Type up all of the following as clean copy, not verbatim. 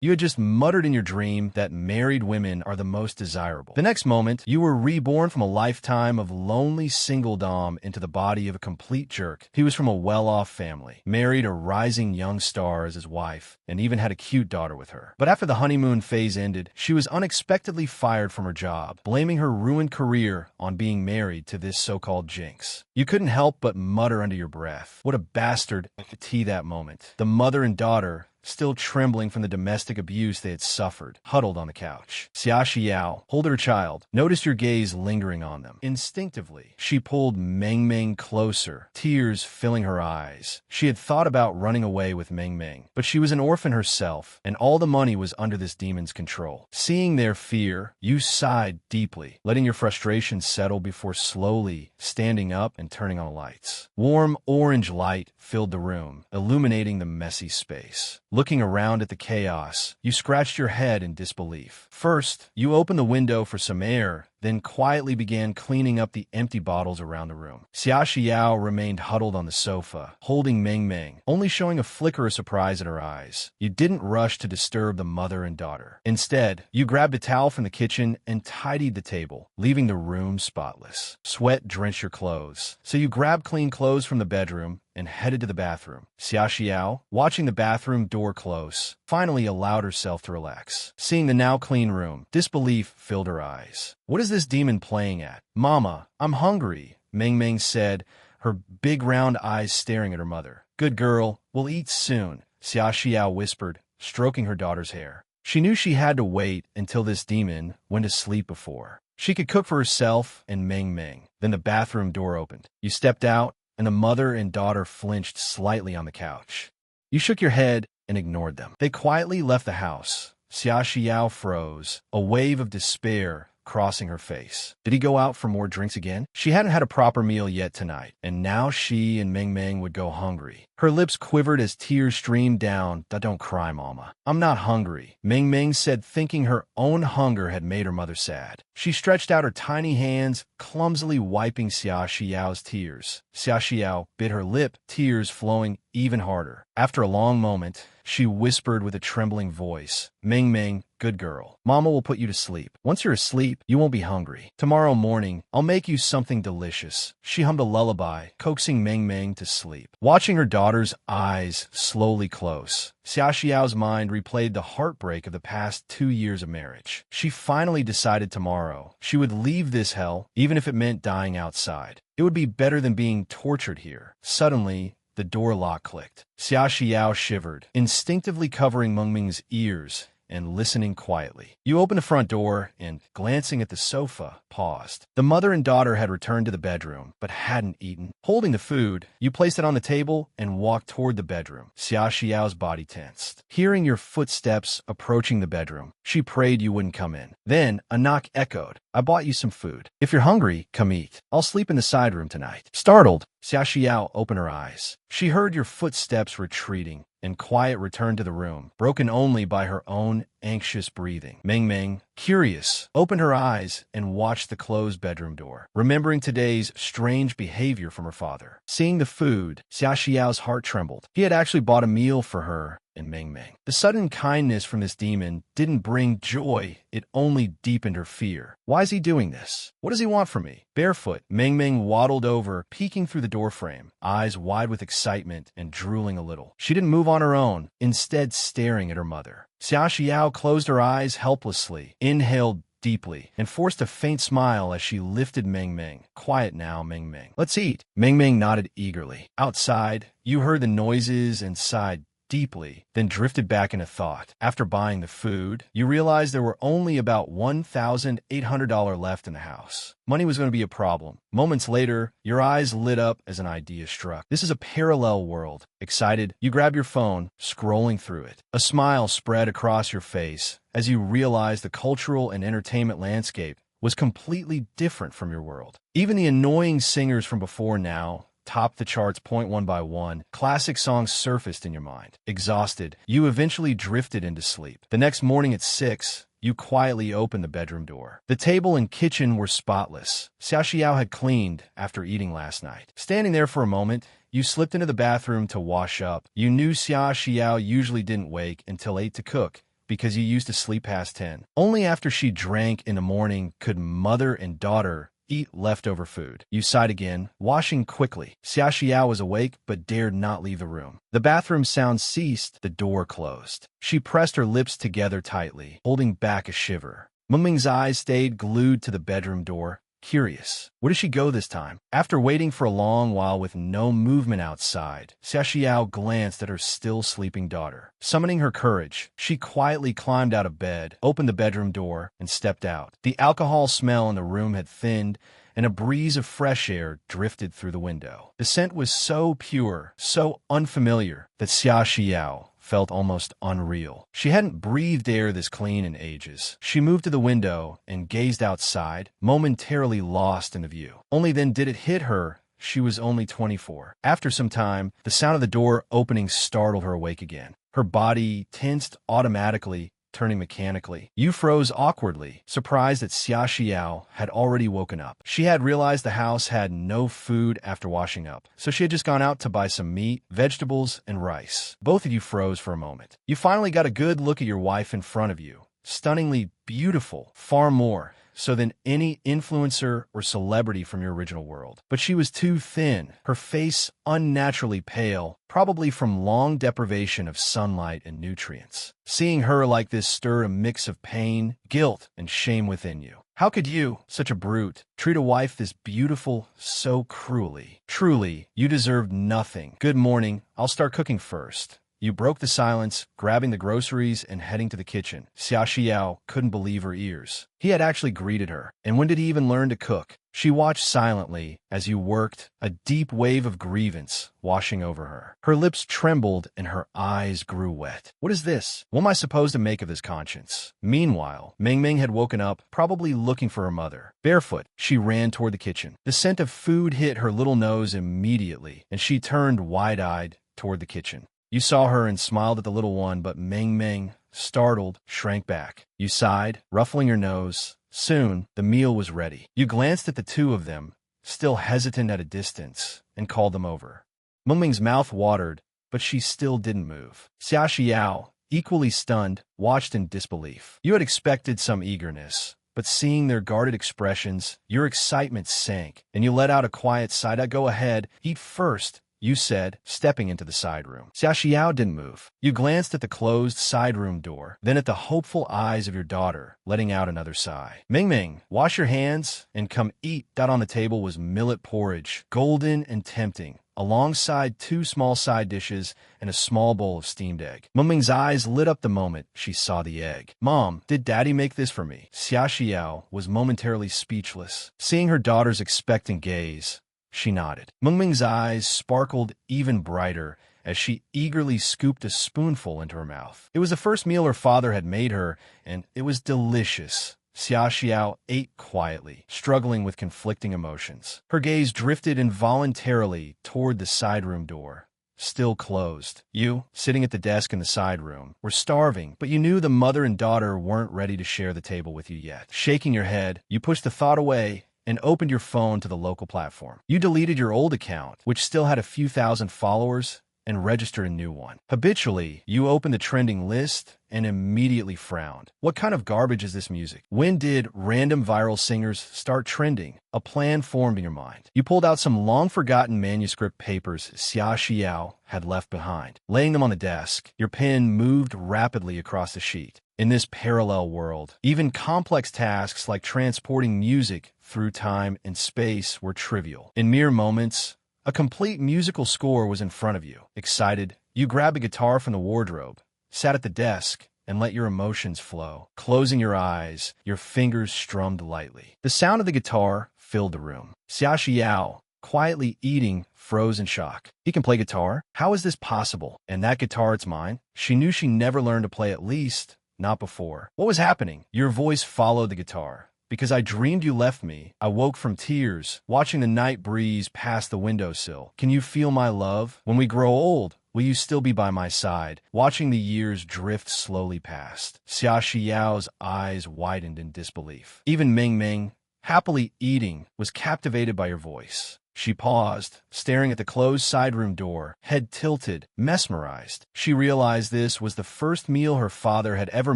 You had just muttered in your dream that married women are the most desirable. The next moment, you were reborn from a lifetime of lonely single dom into the body of a complete jerk. He was from a well-off family, married a rising young star as his wife, and even had a cute daughter with her. But after the honeymoon phase ended, she was unexpectedly fired from her job, blaming her ruined career on being married to this so-called jinx. You couldn't help but mutter under your breath, "What a bastard," at that moment. The mother and daughter, still trembling from the domestic abuse they had suffered, huddled on the couch. Xia Xiao, holding her child, noticed your gaze lingering on them. Instinctively, she pulled Meng Meng closer, tears filling her eyes. She had thought about running away with Meng Meng, but she was an orphan herself, and all the money was under this demon's control. Seeing their fear, you sighed deeply, letting your frustration settle before slowly standing up and turning on the lights. Warm orange light filled the room, illuminating the messy space. Looking around at the chaos, you scratched your head in disbelief. First, you opened the window for some air, then quietly began cleaning up the empty bottles around the room. Xia Xiao remained huddled on the sofa, holding Meng Meng, only showing a flicker of surprise in her eyes. You didn't rush to disturb the mother and daughter. Instead, you grabbed a towel from the kitchen and tidied the table, leaving the room spotless. Sweat drenched your clothes, so you grabbed clean clothes from the bedroom and headed to the bathroom. Xia Xiao, watching the bathroom door close, finally allowed herself to relax. Seeing the now clean room, disbelief filled her eyes. "What is this demon playing at?" "Mama, I'm hungry," Meng Meng said, her big round eyes staring at her mother. "Good girl, we'll eat soon," Xia Xiao whispered, stroking her daughter's hair. She knew she had to wait until this demon went to sleep before she could cook for herself and Meng Meng. Then the bathroom door opened. You stepped out, and the mother and daughter flinched slightly on the couch. You shook your head and ignored them. They quietly left the house. Xia Xiao froze, a wave of despair crossing her face. Did he go out for more drinks again? She hadn't had a proper meal yet tonight, and now she and Meng Meng would go hungry. Her lips quivered as tears streamed down. "Don't cry, Mama. I'm not hungry," Meng Meng said, thinking her own hunger had made her mother sad. She stretched out her tiny hands, clumsily wiping Xia Xiao's tears. Xia Xiao bit her lip, tears flowing even harder. After a long moment, she whispered with a trembling voice, "Meng Meng, good girl. Mama will put you to sleep. Once you're asleep, you won't be hungry. Tomorrow morning, I'll make you something delicious." She hummed a lullaby, coaxing Meng Meng to sleep. Watching her daughter's eyes slowly close, Xia Xiao's mind replayed the heartbreak of the past 2 years of marriage. She finally decided tomorrow she would leave this hell, even if it meant dying outside. It would be better than being tortured here. Suddenly, the door lock clicked. Xia Xiao shivered, instinctively covering Meng Meng's ears and listening quietly. You opened the front door and, glancing at the sofa, paused. The mother and daughter had returned to the bedroom, but hadn't eaten. Holding the food, you placed it on the table and walked toward the bedroom. Xia Xiao's body tensed. Hearing your footsteps approaching the bedroom, she prayed you wouldn't come in. Then, a knock echoed. "I bought you some food. If you're hungry, come eat. I'll sleep in the side room tonight." Startled, Xia Xiao opened her eyes. She heard your footsteps retreating, and quiet returned to the room, broken only by her own anxious breathing. Meng Meng, curious, opened her eyes and watched the closed bedroom door, remembering today's strange behavior from her father. Seeing the food, Xia Xiao's heart trembled. He had actually bought a meal for her and Meng Meng. The sudden kindness from this demon didn't bring joy, it only deepened her fear. Why is he doing this? What does he want from me? Barefoot, Meng Meng waddled over, peeking through the doorframe, eyes wide with excitement and drooling a little. She didn't move on her own, instead staring at her mother. Xia Xiao closed her eyes helplessly, inhaled deeply, and forced a faint smile as she lifted Meng Meng. "Quiet now, Meng Meng. Let's eat." Meng Meng nodded eagerly. Outside, you heard the noises and sighed deeply, then drifted back into thought. After buying the food, you realized there were only about $1,800 left in the house. Money was going to be a problem. Moments later, your eyes lit up as an idea struck. This is a parallel world. Excited, you grab your phone, scrolling through it. A smile spread across your face as you realized the cultural and entertainment landscape was completely different from your world. Even the annoying singers from before now topped the charts one by one. Classic songs surfaced in your mind. Exhausted, you eventually drifted into sleep. The next morning at 6, you quietly opened the bedroom door. The table and kitchen were spotless. Xia Xiao had cleaned after eating last night. Standing there for a moment, you slipped into the bathroom to wash up. You knew Xia Xiao usually didn't wake until 8 to cook, because you used to sleep past 10. Only after she drank in the morning could mother and daughter eat leftover food. You sighed again, washing quickly. Xia Xiao was awake but dared not leave the room. The bathroom sound ceased, the door closed. She pressed her lips together tightly, holding back a shiver. Mengming's eyes stayed glued to the bedroom door, curious. Where did she go this time? After waiting for a long while with no movement outside, Xia Xiao glanced at her still sleeping daughter. Summoning her courage, she quietly climbed out of bed, opened the bedroom door, and stepped out. The alcohol smell in the room had thinned, and a breeze of fresh air drifted through the window. The scent was so pure, so unfamiliar, that Xia Xiao felt almost unreal. She hadn't breathed air this clean in ages. She moved to the window and gazed outside, momentarily lost in the view. Only then did it hit her she was only 24. After some time, the sound of the door opening startled her awake again. Her body tensed automatically, turning mechanically. You froze awkwardly, surprised that Xia Xiao had already woken up. She had realized the house had no food after washing up, so she had just gone out to buy some meat, vegetables, and rice. Both of you froze for a moment. You finally got a good look at your wife in front of you. Stunningly beautiful, far more so than any influencer or celebrity from your original world. But she was too thin, her face unnaturally pale, probably from long deprivation of sunlight and nutrients. Seeing her like this stirred a mix of pain, guilt, and shame within you. How could you, such a brute, treat a wife this beautiful so cruelly? Truly, you deserved nothing. Good morning, I'll start cooking first. You broke the silence, grabbing the groceries and heading to the kitchen. Xia Xiao couldn't believe her ears. He had actually greeted her. And when did he even learn to cook? She watched silently as you worked, a deep wave of grievance washing over her. Her lips trembled and her eyes grew wet. What is this? What am I supposed to make of this conscience? Meanwhile, Mengming had woken up, probably looking for her mother. Barefoot, she ran toward the kitchen. The scent of food hit her little nose immediately, and she turned wide-eyed toward the kitchen. You saw her and smiled at the little one, but Mengming, startled, shrank back. You sighed, ruffling your nose. Soon, the meal was ready. You glanced at the two of them, still hesitant at a distance, and called them over. Mengming's mouth watered, but she still didn't move. Xia Xiao, equally stunned, watched in disbelief. You had expected some eagerness, but seeing their guarded expressions, your excitement sank, and you let out a quiet sigh. Go ahead, eat first, you said, stepping into the side room. Xia Xiao didn't move. You glanced at the closed side room door, then at the hopeful eyes of your daughter, letting out another sigh. Mengming, wash your hands and come eat. On the table was millet porridge, golden and tempting, alongside 2 small side dishes and a small bowl of steamed egg. Mengming's eyes lit up the moment she saw the egg. Mom, did Daddy make this for me? Xia Xiao was momentarily speechless. Seeing her daughter's expectant gaze, she nodded. Mengming's eyes sparkled even brighter as she eagerly scooped a spoonful into her mouth. It was the first meal her father had made her, and it was delicious. Xia Xiao ate quietly, struggling with conflicting emotions. Her gaze drifted involuntarily toward the side room door, still closed. You, sitting at the desk in the side room, were starving, but you knew the mother and daughter weren't ready to share the table with you yet. Shaking your head, you pushed the thought away and opened your phone to the local platform. You deleted your old account, which still had a few thousand followers, and registered a new one. Habitually, you opened the trending list and immediately frowned. What kind of garbage is this music? When did random viral singers start trending? A plan formed in your mind. You pulled out some long-forgotten manuscript papers Xia Xiao had left behind. Laying them on the desk, your pen moved rapidly across the sheet. In this parallel world, even complex tasks like transporting music through time and space were trivial. In mere moments, a complete musical score was in front of you. Excited, you grabbed a guitar from the wardrobe, sat at the desk, and let your emotions flow. Closing your eyes, your fingers strummed lightly. The sound of the guitar filled the room. Xia Xiao, quietly eating, froze in shock. He can play guitar? How is this possible? And that guitar, it's mine? She knew she never learned to play, at least not before. What was happening? Your voice followed the guitar. Because I dreamed you left me, I woke from tears, watching the night breeze pass the windowsill. Can you feel my love? When we grow old, will you still be by my side, watching the years drift slowly past? Xia Xiao's eyes widened in disbelief. Even Mengming, happily eating, was captivated by your voice. She paused, staring at the closed side room door, head tilted, mesmerized. She realized this was the first meal her father had ever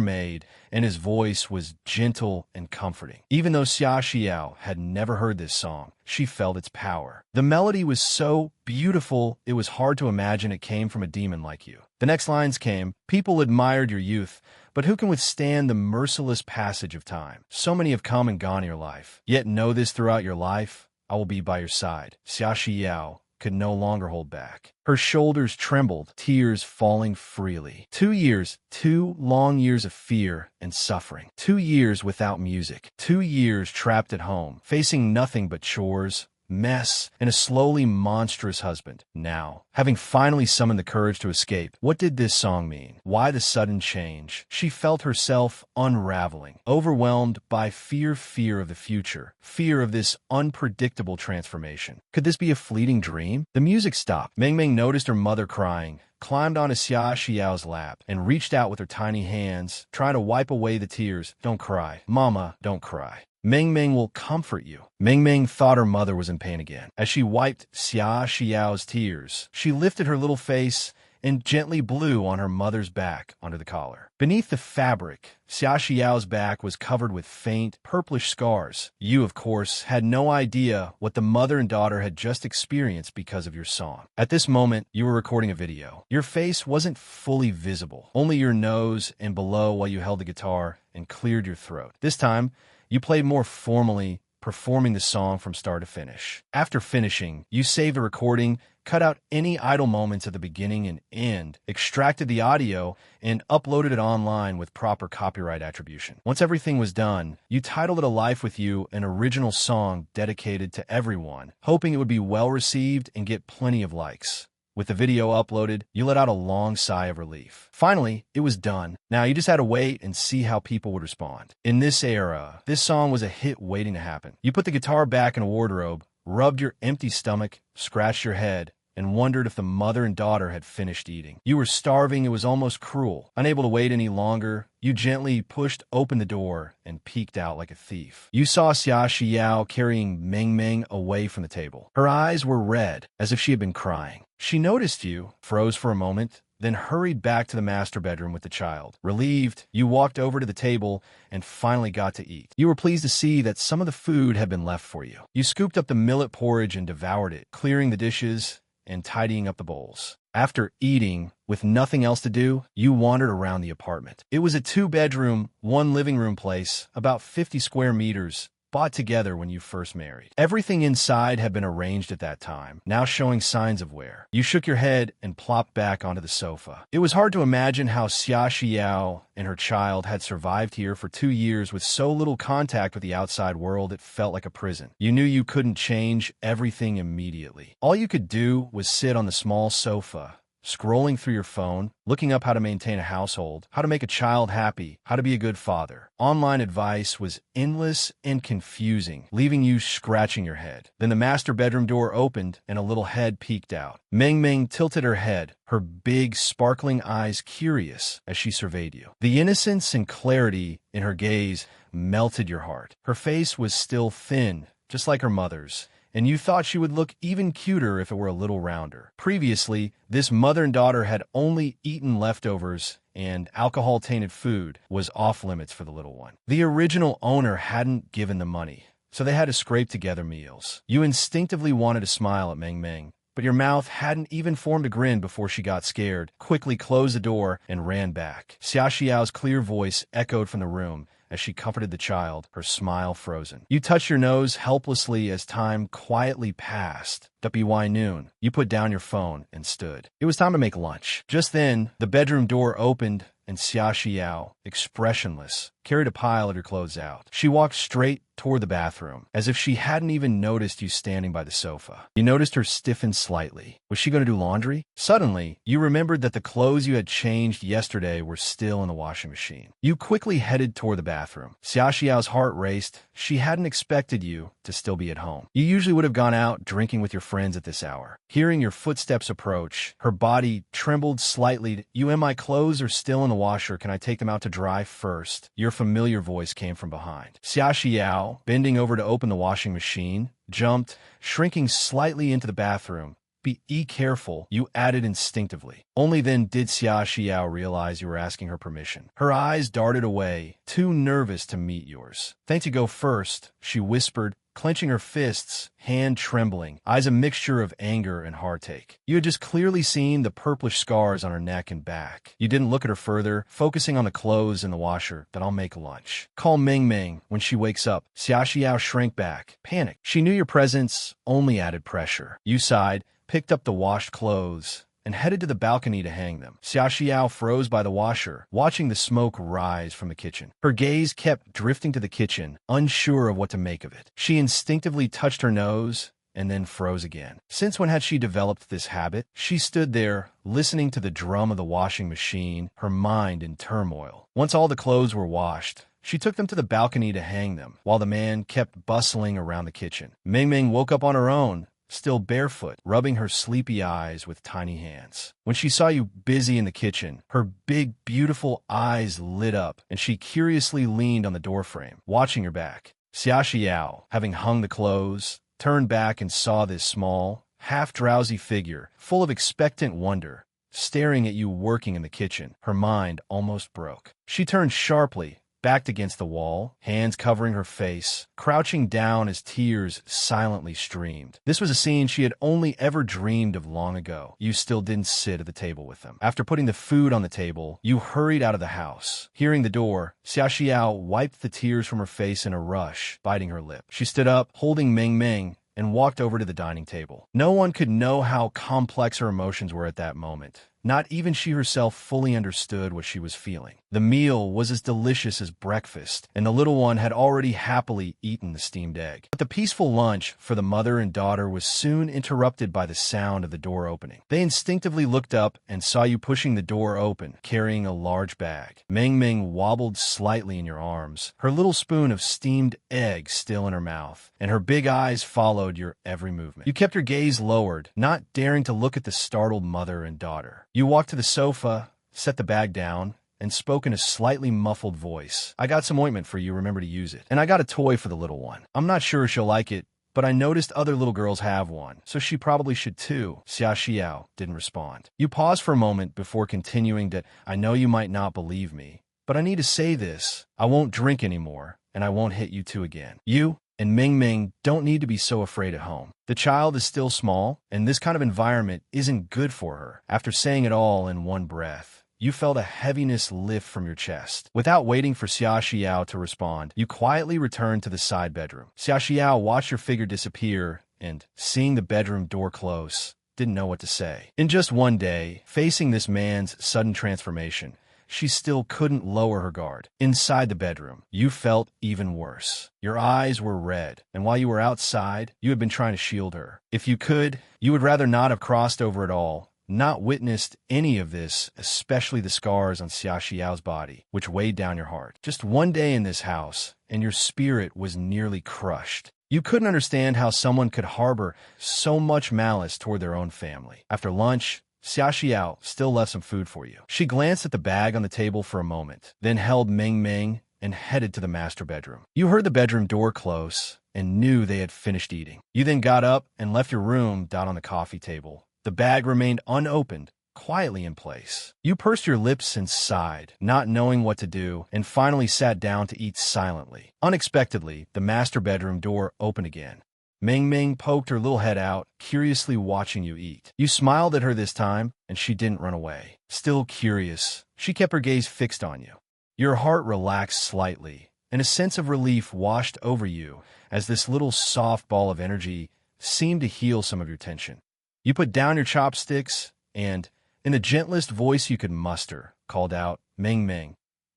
made, and his voice was gentle and comforting. Even though Xia Xiao had never heard this song, she felt its power. The melody was so beautiful, it was hard to imagine it came from a demon like you. The next lines came, "People admired your youth, but who can withstand the merciless passage of time? So many have come and gone in your life. Yet know this throughout your life, I will be by your side." Xia Xiao could no longer hold back. Her shoulders trembled, tears falling freely. 2 years, 2 long years of fear and suffering. 2 years without music. 2 years trapped at home, facing nothing but chores, mess, and a slowly monstrous husband. Now, having finally summoned the courage to escape, what did this song mean? Why the sudden change? She felt herself unraveling, overwhelmed by fear of the future, fear of this unpredictable transformation. Could this be a fleeting dream? The music stopped. Meng Meng noticed her mother crying, climbed onto Xia Xiao's lap, and reached out with her tiny hands, trying to wipe away the tears. "Don't cry. Mama, don't cry. Meng Meng will comfort you." Meng Meng thought her mother was in pain again. As she wiped Xia Xiao's tears, she lifted her little face and gently blew on her mother's back under the collar. Beneath the fabric, Xia Xiao's back was covered with faint, purplish scars. You, of course, had no idea what the mother and daughter had just experienced because of your song. At this moment, you were recording a video. Your face wasn't fully visible, only your nose and below while you held the guitar and cleared your throat. This time, you played more formally, performing the song from start to finish. After finishing, you saved the recording, cut out any idle moments at the beginning and end, extracted the audio, and uploaded it online with proper copyright attribution. Once everything was done, you titled it A Life With You, an original song dedicated to everyone, hoping it would be well received and get plenty of likes. With the video uploaded, you let out a long sigh of relief. Finally, it was done. Now you just had to wait and see how people would respond. In this era, this song was a hit waiting to happen. You put the guitar back in a wardrobe, rubbed your empty stomach, scratched your head, and wondered if the mother and daughter had finished eating. You were starving, it was almost cruel. Unable to wait any longer, you gently pushed open the door and peeked out like a thief. You saw Xia Xiao carrying Meng Meng away from the table. Her eyes were red, as if she had been crying. She noticed you, froze for a moment, then hurried back to the master bedroom with the child. Relieved, you walked over to the table and finally got to eat. You were pleased to see that some of the food had been left for you. You scooped up the millet porridge and devoured it, clearing the dishes and tidying up the bowls. After eating, with nothing else to do, you wandered around the apartment. It was a 2-bedroom, 1 living room place, about 50 square meters, bought together when you first married. Everything inside had been arranged at that time, now showing signs of wear. You shook your head and plopped back onto the sofa. It was hard to imagine how Xia Xiao and her child had survived here for 2 years with so little contact with the outside world it felt like a prison. You knew you couldn't change everything immediately. All you could do was sit on the small sofa, scrolling through your phone, looking up how to maintain a household, how to make a child happy, how to be a good father. Online advice was endless and confusing, leaving you scratching your head. Then the master bedroom door opened and a little head peeked out. Meng Meng tilted her head, her big, sparkling eyes curious as she surveyed you. The innocence and clarity in her gaze melted your heart. Her face was still thin, just like her mother's, and you thought she would look even cuter if it were a little rounder. Previously, this mother and daughter had only eaten leftovers, and alcohol-tainted food was off-limits for the little one. The original owner hadn't given the money, so they had to scrape together meals. You instinctively wanted to smile at Meng Meng, but your mouth hadn't even formed a grin before she got scared, quickly closed the door, and ran back. Xia Xiao's clear voice echoed from the room as she comforted the child, her smile frozen. You touched your nose helplessly as time quietly passed. WY noon. You put down your phone and stood. It was time to make lunch. Just then, the bedroom door opened and Xia Xiao, expressionless, carried a pile of your clothes out. She walked straight toward the bathroom, as if she hadn't even noticed you standing by the sofa. You noticed her stiffen slightly. Was she going to do laundry? Suddenly, you remembered that the clothes you had changed yesterday were still in the washing machine. You quickly headed toward the bathroom. Xia Xiao's heart raced. She hadn't expected you to still be at home. You usually would have gone out drinking with your friends at this hour. Hearing your footsteps approach, her body trembled slightly. You and my clothes are still in the washer. Can I take them out to dry first? Your familiar voice came from behind. Xia Xiao, bending over to open the washing machine, jumped, shrinking slightly into the bathroom. Be careful, you added instinctively. Only then did Xia Xiao realize you were asking her permission. Her eyes darted away, too nervous to meet yours. Thanks, you go first, she whispered, clenching her fists, hand trembling, eyes a mixture of anger and heartache. You had just clearly seen the purplish scars on her neck and back. You didn't look at her further, focusing on the clothes in the washer. Then I'll make lunch. Call Ming Ming when she wakes up. Xia Xiao shrank back, panicked. She knew your presence only added pressure. You sighed, picked up the washed clothes, and headed to the balcony to hang them. Xia Xiao froze by the washer, watching the smoke rise from the kitchen. Her gaze kept drifting to the kitchen, unsure of what to make of it. She instinctively touched her nose and then froze again. Since when had she developed this habit? She stood there, listening to the drum of the washing machine, her mind in turmoil. Once all the clothes were washed, she took them to the balcony to hang them, while the man kept bustling around the kitchen. Ming Ming woke up on her own, still barefoot, rubbing her sleepy eyes with tiny hands. When she saw you busy in the kitchen, her big, beautiful eyes lit up, and she curiously leaned on the doorframe, watching your back. Xia Xiao, having hung the clothes, turned back and saw this small, half-drowsy figure, full of expectant wonder, staring at you working in the kitchen. Her mind almost broke. She turned sharply, backed against the wall, hands covering her face, crouching down as tears silently streamed. This was a scene she had only ever dreamed of long ago. You still didn't sit at the table with them. After putting the food on the table, you hurried out of the house. Hearing the door, Xia Xiao wiped the tears from her face in a rush, biting her lip. She stood up, holding Ming Ming, and walked over to the dining table. No one could know how complex her emotions were at that moment. Not even she herself fully understood what she was feeling. The meal was as delicious as breakfast, and the little one had already happily eaten the steamed egg. But the peaceful lunch for the mother and daughter was soon interrupted by the sound of the door opening. They instinctively looked up and saw you pushing the door open, carrying a large bag. Ming Ming wobbled slightly in your arms, her little spoon of steamed egg still in her mouth, and her big eyes followed your every movement. You kept your gaze lowered, not daring to look at the startled mother and daughter. You walked to the sofa, set the bag down, and spoke in a slightly muffled voice. I got some ointment for you, remember to use it. And I got a toy for the little one. I'm not sure she'll like it, but I noticed other little girls have one, so she probably should too. Xia Xiao didn't respond. You paused for a moment before continuing to, I know you might not believe me, but I need to say this. I won't drink anymore, and I won't hit you two again. You and Ming Ming don't need to be so afraid at home. The child is still small, and this kind of environment isn't good for her. After saying it all in one breath, you felt a heaviness lift from your chest. Without waiting for Xia Xiao to respond, you quietly returned to the side bedroom. Xia Xiao watched your figure disappear, and, seeing the bedroom door close, didn't know what to say. In just one day, facing this man's sudden transformation, she still couldn't lower her guard. Inside the bedroom, you felt even worse. Your eyes were red, and while you were outside, you had been trying to shield her. If you could, you would rather not have crossed over at all, not witnessed any of this, especially the scars on Xia Xiao's body, which weighed down your heart. Just one day in this house, and your spirit was nearly crushed. You couldn't understand how someone could harbor so much malice toward their own family. After lunch, Xia Xiao still left some food for you. She glanced at the bag on the table for a moment, then held Ming Ming and headed to the master bedroom. You heard the bedroom door close and knew they had finished eating. You then got up and left your room down on the coffee table. The bag remained unopened, quietly in place. You pursed your lips and sighed, not knowing what to do, and finally sat down to eat silently. Unexpectedly, the master bedroom door opened again. Ming Ming poked her little head out, curiously watching you eat. You smiled at her this time, and she didn't run away. Still curious, she kept her gaze fixed on you. Your heart relaxed slightly, and a sense of relief washed over you as this little soft ball of energy seemed to heal some of your tension. You put down your chopsticks and, in the gentlest voice you could muster, called out, Ming Ming.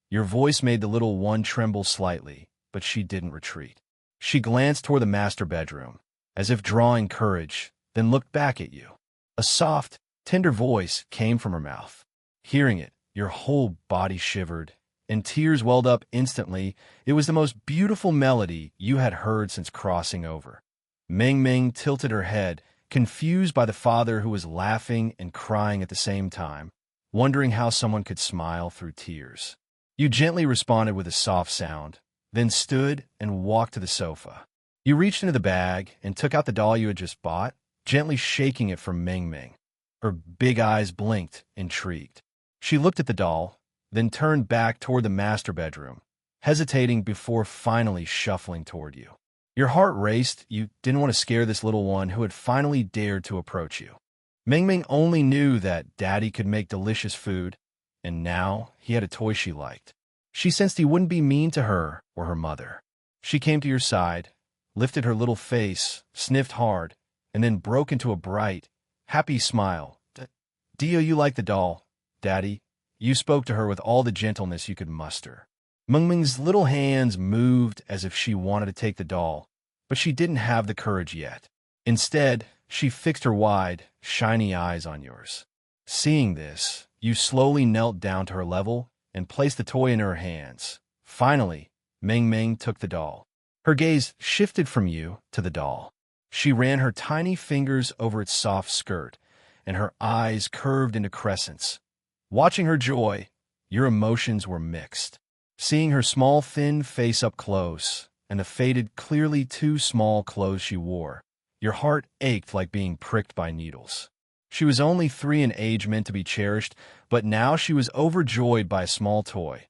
Your voice made the little one tremble slightly, but she didn't retreat. She glanced toward the master bedroom, as if drawing courage, then looked back at you. A soft, tender voice came from her mouth. Hearing it, your whole body shivered, and tears welled up instantly. It was the most beautiful melody you had heard since crossing over. Ming Ming tilted her head, confused by the father who was laughing and crying at the same time, wondering how someone could smile through tears. You gently responded with a soft sound, then stood and walked to the sofa. You reached into the bag and took out the doll you had just bought, gently shaking it for Ming Ming. Her big eyes blinked, intrigued. She looked at the doll, then turned back toward the master bedroom, hesitating before finally shuffling toward you. Your heart raced. You didn't want to scare this little one who had finally dared to approach you. Ming Ming only knew that Daddy could make delicious food, and now he had a toy she liked. She sensed he wouldn't be mean to her or her mother. She came to your side, lifted her little face, sniffed hard, and then broke into a bright, happy smile. Do you like the doll, Daddy? You spoke to her with all the gentleness you could muster. Ming Ming's little hands moved as if she wanted to take the doll, but she didn't have the courage yet. Instead, she fixed her wide, shiny eyes on yours. Seeing this, you slowly knelt down to her level and placed the toy in her hands. Finally, Ming Ming took the doll. Her gaze shifted from you to the doll. She ran her tiny fingers over its soft skirt, and her eyes curved into crescents. Watching her joy, your emotions were mixed. Seeing her small, thin face up close, and the faded, clearly too small clothes she wore, your heart ached like being pricked by needles. She was only 3 in age, meant to be cherished, but now she was overjoyed by a small toy.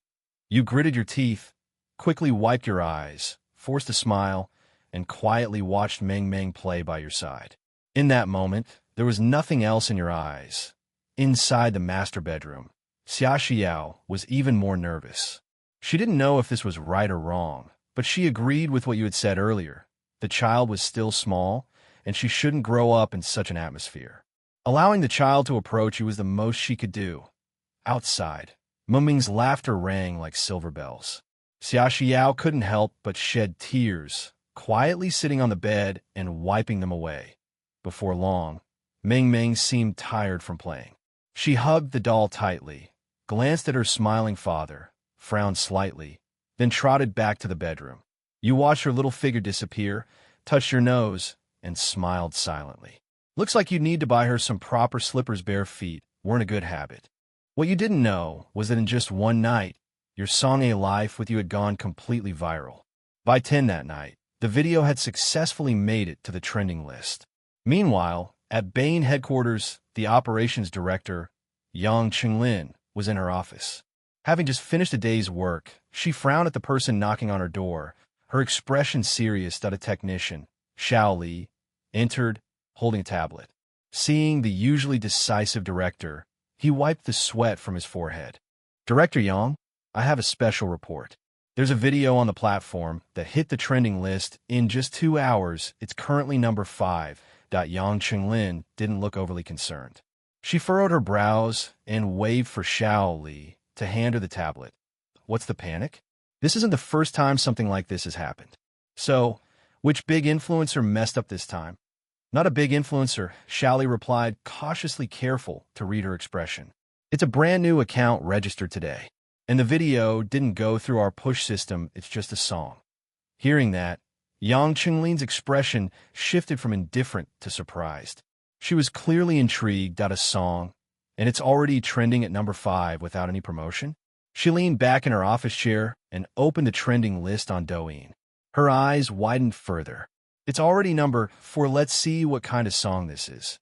You gritted your teeth, quickly wiped your eyes, forced a smile, and quietly watched Ming Ming play by your side. In that moment, there was nothing else in your eyes. Inside the master bedroom, Xia Xiao was even more nervous. She didn't know if this was right or wrong, but she agreed with what you had said earlier. The child was still small, and she shouldn't grow up in such an atmosphere. Allowing the child to approach you was the most she could do. Outside, Ming Ming's laughter rang like silver bells. Xia Xiao couldn't help but shed tears, quietly sitting on the bed and wiping them away. Before long, Ming Ming seemed tired from playing. She hugged the doll tightly, glanced at her smiling father, frowned slightly, then trotted back to the bedroom. You watched her little figure disappear, touched your nose, and smiled silently. Looks like you'd need to buy her some proper slippers. Bare feet weren't a good habit. What you didn't know was that in just one night, your song A Life with You had gone completely viral. By 10 that night, the video had successfully made it to the trending list. Meanwhile, at Bain headquarters, the operations director, Yang Qinglin, was in her office. Having just finished a day's work, she frowned at the person knocking on her door, her expression serious. A technician, Xiao Li, entered, holding a tablet. Seeing the usually decisive director, he wiped the sweat from his forehead. Director Yang, I have a special report. There's a video on the platform that hit the trending list in just 2 hours. It's currently number 5. Yang Qinglin didn't look overly concerned. She furrowed her brows and waved for Xiao Li to hand her the tablet. What's the panic? This isn't the first time something like this has happened. So, which big influencer messed up this time? Not a big influencer, Xiao Li replied, cautiously careful to read her expression. It's a brand new account registered today, and the video didn't go through our push system. It's just a song. Hearing that, Yang Qinglin's expression shifted from indifferent to surprised. She was clearly intrigued. A song, and it's already trending at number 5 without any promotion? She leaned back in her office chair and opened the trending list on Douyin. Her eyes widened further. It's already number 4. Let's see what kind of song this is.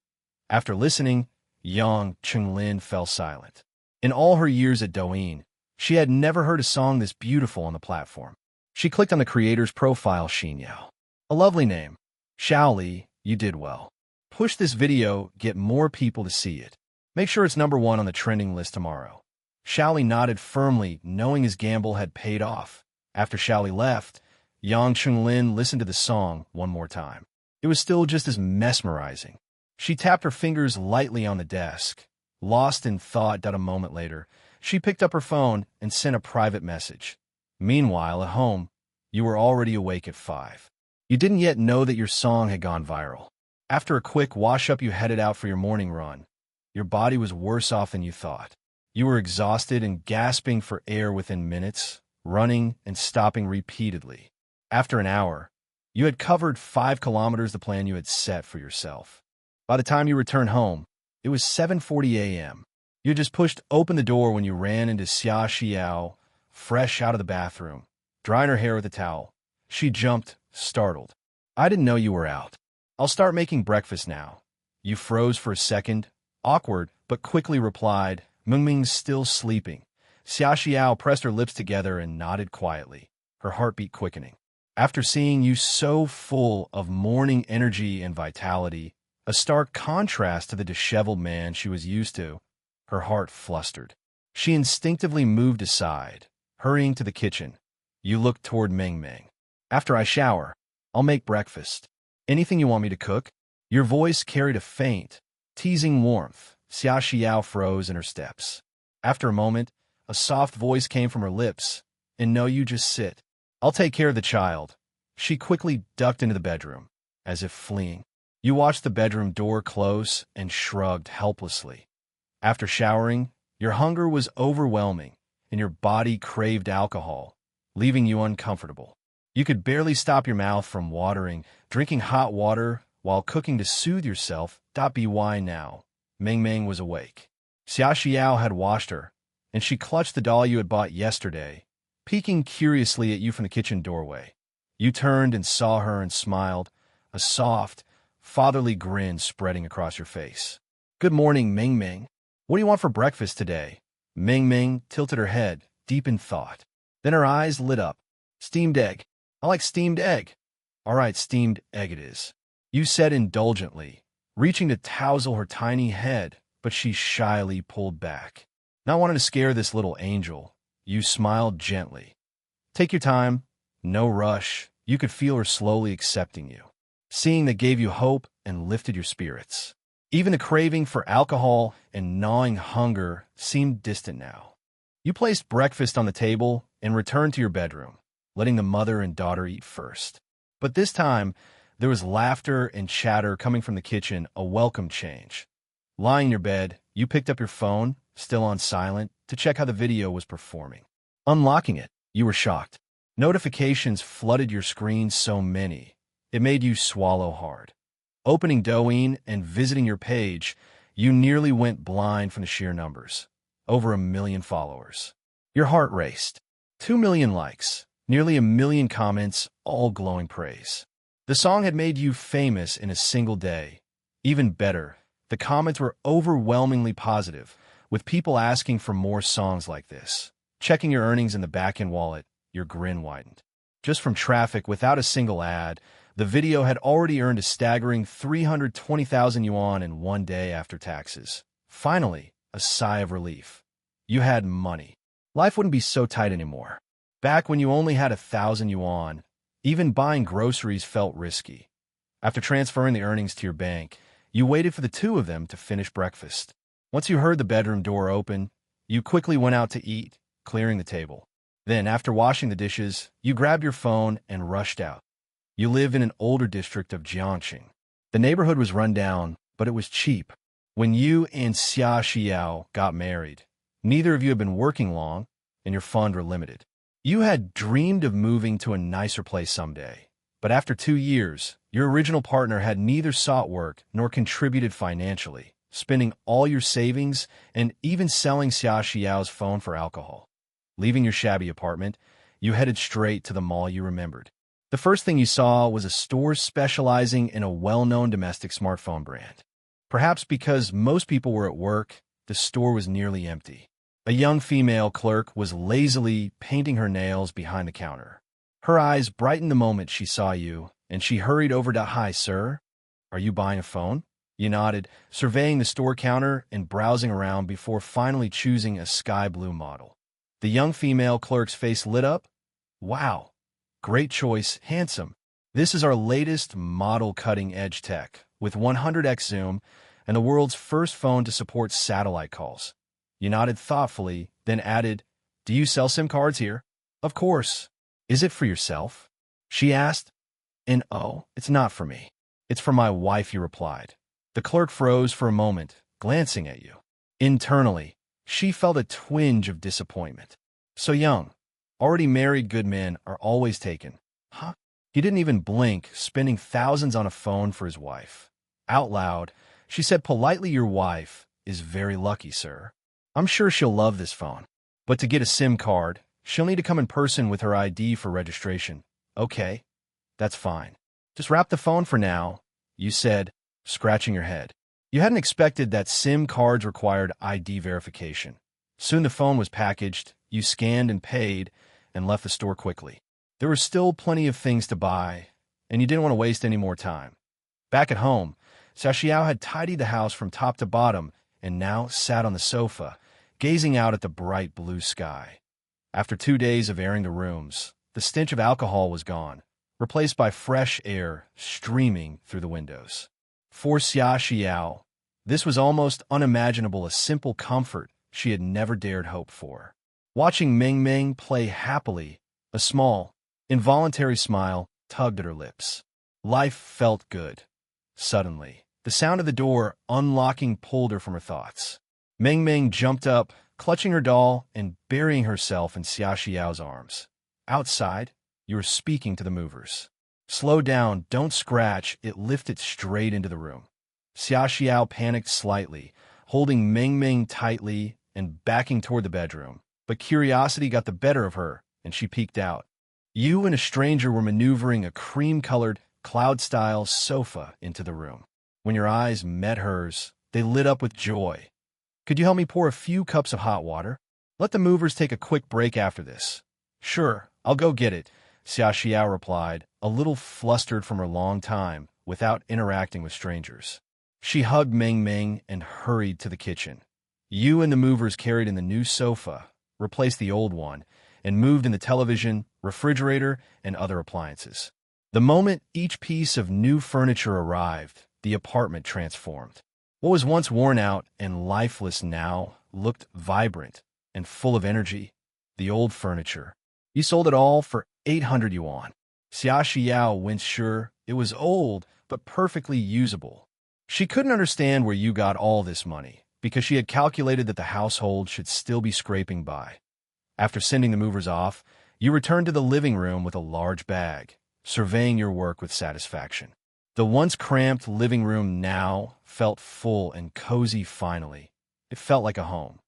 After listening, Yang Qinglin fell silent. In all her years at Douyin, she had never heard a song this beautiful on the platform. She clicked on the creator's profile, Xinyao. A lovely name. Xiao Li, you did well. Push this video, get more people to see it. Make sure it's number 1 on the trending list tomorrow. Xiao Li nodded firmly, knowing his gamble had paid off. After Xiao Li left, Yang Qinglin listened to the song one more time. It was still just as mesmerizing. She tapped her fingers lightly on the desk. Lost in thought. A moment later, she picked up her phone and sent a private message. Meanwhile, at home, you were already awake at 5. You didn't yet know that your song had gone viral. After a quick wash-up, you headed out for your morning run. Your body was worse off than you thought. You were exhausted and gasping for air within minutes, running and stopping repeatedly. After an hour, you had covered 5 kilometers, the plan you had set for yourself. By the time you returned home, it was 7:40 a.m. You had just pushed open the door when you ran into Xia Xiao, fresh out of the bathroom, drying her hair with a towel. She jumped, startled. I didn't know you were out. I'll start making breakfast now. You froze for a second, awkward, but quickly replied, Mingming's still sleeping. Xiaoxiao pressed her lips together and nodded quietly, her heartbeat quickening. After seeing you so full of morning energy and vitality, a stark contrast to the disheveled man she was used to, her heart flustered. She instinctively moved aside, hurrying to the kitchen. You looked toward Ming. After I shower, I'll make breakfast. Anything you want me to cook? Your voice carried a faint, teasing warmth. Xiaoxiao froze in her steps. After a moment, a soft voice came from her lips. And no, you just sit. I'll take care of the child. She quickly ducked into the bedroom, as if fleeing. You watched the bedroom door close and shrugged helplessly. After showering, your hunger was overwhelming, and your body craved alcohol, leaving you uncomfortable. You could barely stop your mouth from watering, drinking hot water while cooking to soothe yourself. By now, Ming was awake. Xiaoxiao had washed her, and she clutched the doll you had bought yesterday, peeking curiously at you from the kitchen doorway. You turned and saw her and smiled, a soft, fatherly grin spreading across your face. Good morning, Ming. What do you want for breakfast today? Ming tilted her head, deep in thought. Then her eyes lit up. Steamed egg. I like steamed egg. All right, steamed egg it is. You said indulgently, reaching to tousle her tiny head, but she shyly pulled back. Not wanting to scare this little angel, you smiled gently. Take your time. No rush. You could feel her slowly accepting you. Seeing that gave you hope and lifted your spirits. Even the craving for alcohol and gnawing hunger seemed distant now. You placed breakfast on the table and returned to your bedroom, letting the mother and daughter eat first. But this time, there was laughter and chatter coming from the kitchen, a welcome change. Lying in your bed, you picked up your phone, still on silent, to check how the video was performing. Unlocking it, you were shocked. Notifications flooded your screen, so many, it made you swallow hard. Opening Douyin and visiting your page, you nearly went blind from the sheer numbers. Over 1 million followers. Your heart raced. 2 million likes, nearly 1 million comments, all glowing praise. The song had made you famous in a single day. Even better, the comments were overwhelmingly positive, with people asking for more songs like this. Checking your earnings in the back-end wallet, your grin widened. Just from traffic without a single ad, the video had already earned a staggering 320,000 yuan in one day after taxes. Finally, a sigh of relief. You had money. Life wouldn't be so tight anymore. Back when you only had 1,000 yuan, even buying groceries felt risky. After transferring the earnings to your bank, you waited for the two of them to finish breakfast. Once you heard the bedroom door open, you quickly went out to eat, clearing the table. Then, after washing the dishes, you grabbed your phone and rushed out. You live in an older district of Jiangxing. The neighborhood was run down, but it was cheap. When you and Xia Xiao got married, neither of you had been working long, and your funds were limited. You had dreamed of moving to a nicer place someday, but after 2 years, your original partner had neither sought work nor contributed financially, spending all your savings and even selling Xia Xiao's phone for alcohol. Leaving your shabby apartment, you headed straight to the mall you remembered. The first thing you saw was a store specializing in a well-known domestic smartphone brand. Perhaps because most people were at work, the store was nearly empty. A young female clerk was lazily painting her nails behind the counter. Her eyes brightened the moment she saw you, and she hurried over to, Hi, sir. Are you buying a phone? You nodded, surveying the store counter and browsing around before finally choosing a sky blue model. The young female clerk's face lit up. Wow. Great choice, handsome. This is our latest model cutting-edge tech, with 100x zoom and the world's first phone to support satellite calls. You nodded thoughtfully, then added, Do you sell SIM cards here? Of course. Is it for yourself? She asked. And oh, it's not for me. It's for my wife, you replied. The clerk froze for a moment, glancing at you. Internally, she felt a twinge of disappointment. So young. Already married good men are always taken. Huh? He didn't even blink, spending thousands on a phone for his wife. Out loud, she said politely, Your wife is very lucky, sir. I'm sure she'll love this phone. But to get a SIM card, she'll need to come in person with her ID for registration. Okay, that's fine. Just wrap the phone for now, you said, scratching your head. You hadn't expected that SIM cards required ID verification. Soon the phone was packaged, you scanned and paid, and left the store quickly. There were still plenty of things to buy, and you didn't want to waste any more time. Back at home, Xiaoxiao had tidied the house from top to bottom and now sat on the sofa, gazing out at the bright blue sky. After 2 days of airing the rooms, the stench of alcohol was gone, replaced by fresh air streaming through the windows. For Xiaoxiao, this was almost unimaginable, a simple comfort she had never dared hope for. Watching Ming Ming play happily, a small, involuntary smile tugged at her lips. Life felt good. Suddenly, the sound of the door unlocking pulled her from her thoughts. Ming Ming jumped up, clutching her doll and burying herself in Xiaoxiao's arms. Outside, you were speaking to the movers. Slow down, don't scratch, it lifted straight into the room. Xiaoxiao panicked slightly, holding Ming Ming tightly and backing toward the bedroom. But curiosity got the better of her, and she peeked out. You and a stranger were maneuvering a cream-colored, cloud-style sofa into the room. When your eyes met hers, they lit up with joy. Could you help me pour a few cups of hot water? Let the movers take a quick break after this. Sure, I'll go get it, Xiaoxiao replied, a little flustered from her long time without interacting with strangers. She hugged Ming Ming and hurried to the kitchen. You and the movers carried in the new sofa, replaced the old one, and moved in the television, refrigerator, and other appliances. The moment each piece of new furniture arrived, the apartment transformed. What was once worn out and lifeless now looked vibrant and full of energy. The old furniture. You sold it all for 800 yuan. Xiaoxiao winced, sure, it was old, but perfectly usable. She couldn't understand where you got all this money, because she had calculated that the household should still be scraping by. After sending the movers off, you returned to the living room with a large bag, surveying your work with satisfaction. The once cramped living room now felt full and cozy finally. It felt like a home.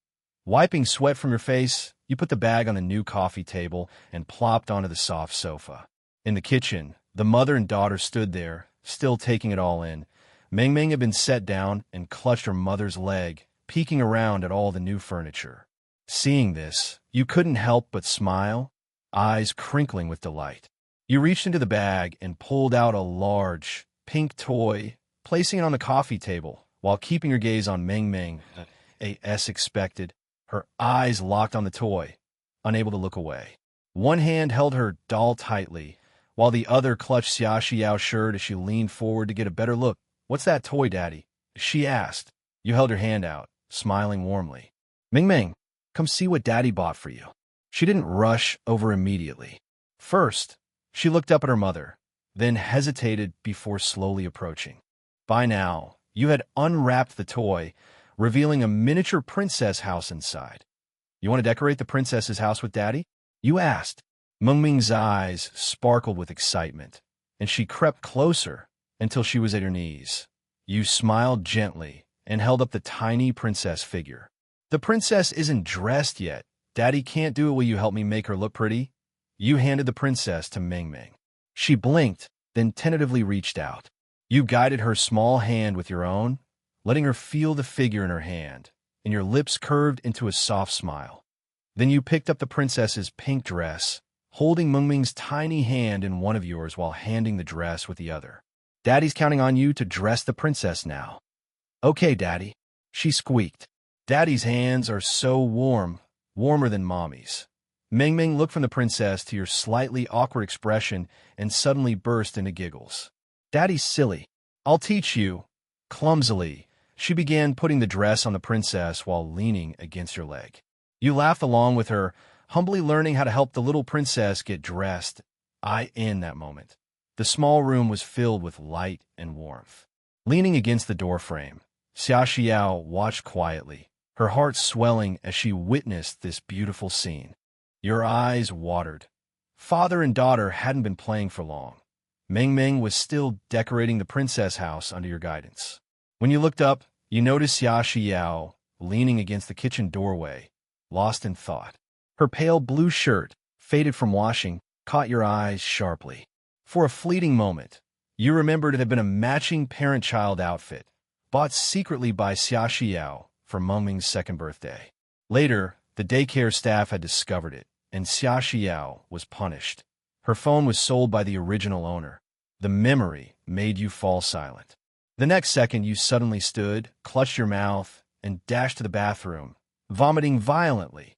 Wiping sweat from your face, you put the bag on the new coffee table and plopped onto the soft sofa. In the kitchen, the mother and daughter stood there, still taking it all in. Ming Ming had been set down and clutched her mother's leg, peeking around at all the new furniture. Seeing this, you couldn't help but smile, eyes crinkling with delight. You reached into the bag and pulled out a large, pink toy, placing it on the coffee table while keeping your gaze on Ming Ming, as expected, her eyes locked on the toy, unable to look away. One hand held her doll tightly, while the other clutched Xiaoxiao's shirt as she leaned forward to get a better look. "What's that toy, Daddy?" she asked. You held her hand out, smiling warmly. "Ming Ming, come see what Daddy bought for you." She didn't rush over immediately. First, she looked up at her mother, then hesitated before slowly approaching. By now, you had unwrapped the toy, revealing a miniature princess house inside. "You want to decorate the princess's house with Daddy?" you asked. Ming Ming's eyes sparkled with excitement, and she crept closer until she was at your knees. You smiled gently and held up the tiny princess figure. "The princess isn't dressed yet. Daddy can't do it. Will you help me make her look pretty?" You handed the princess to Ming Ming. She blinked, then tentatively reached out. You guided her small hand with your own, letting her feel the figure in her hand, and your lips curved into a soft smile. Then you picked up the princess's pink dress, holding Ming Ming's tiny hand in one of yours while handing the dress with the other. "Daddy's counting on you to dress the princess now." "Okay, Daddy," she squeaked. "Daddy's hands are so warm, warmer than Mommy's." Ming Ming looked from the princess to your slightly awkward expression and suddenly burst into giggles. "Daddy's silly. I'll teach you." Clumsily, she began putting the dress on the princess while leaning against your leg. You laughed along with her, humbly learning how to help the little princess get dressed. In that moment, the small room was filled with light and warmth. Leaning against the doorframe, Xiaoxiao watched quietly, her heart swelling as she witnessed this beautiful scene. Your eyes watered. Father and daughter hadn't been playing for long. Ming Ming was still decorating the princess house under your guidance. When you looked up, you noticed Xiaoxiao leaning against the kitchen doorway, lost in thought. Her pale blue shirt, faded from washing, caught your eyes sharply. For a fleeting moment, You remembered it had been a matching parent-child outfit, bought secretly by Xia Xiao for Mengming's second birthday. Later, the daycare staff had discovered it, and Xia Xiao was punished. Her phone was sold by the original owner. The memory made you fall silent. The next second, you suddenly stood, clutched your mouth, and dashed to the bathroom, vomiting violently.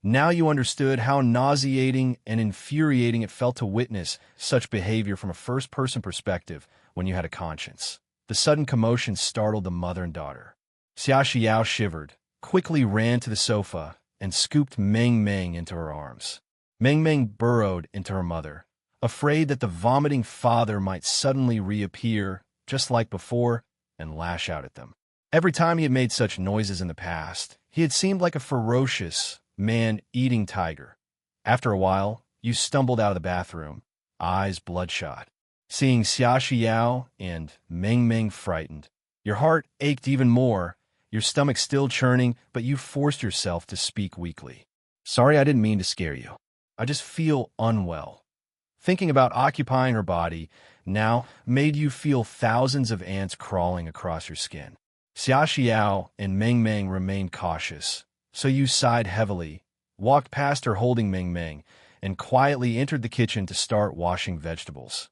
Now you understood how nauseating and infuriating it felt to witness such behavior from a first-person perspective when you had a conscience. The sudden commotion startled the mother and daughter. Xia Xiao shivered, quickly ran to the sofa, and scooped Meng Meng into her arms. Meng Meng burrowed into her mother, afraid that the vomiting father might suddenly reappear, just like before, and lash out at them. Every time he had made such noises in the past, he had seemed like a ferocious, man-eating tiger. After a while, you stumbled out of the bathroom, eyes bloodshot. Seeing Xia Xiao and Meng Meng frightened, your heart ached even more, your stomach still churning, but you forced yourself to speak weakly. Sorry, I didn't mean to scare you. I just feel unwell. Thinking about occupying her body now made you feel thousands of ants crawling across your skin. Xia Xiao and Meng Meng remained cautious, so you sighed heavily, walked past her holding Meng Meng, and quietly entered the kitchen to start washing vegetables.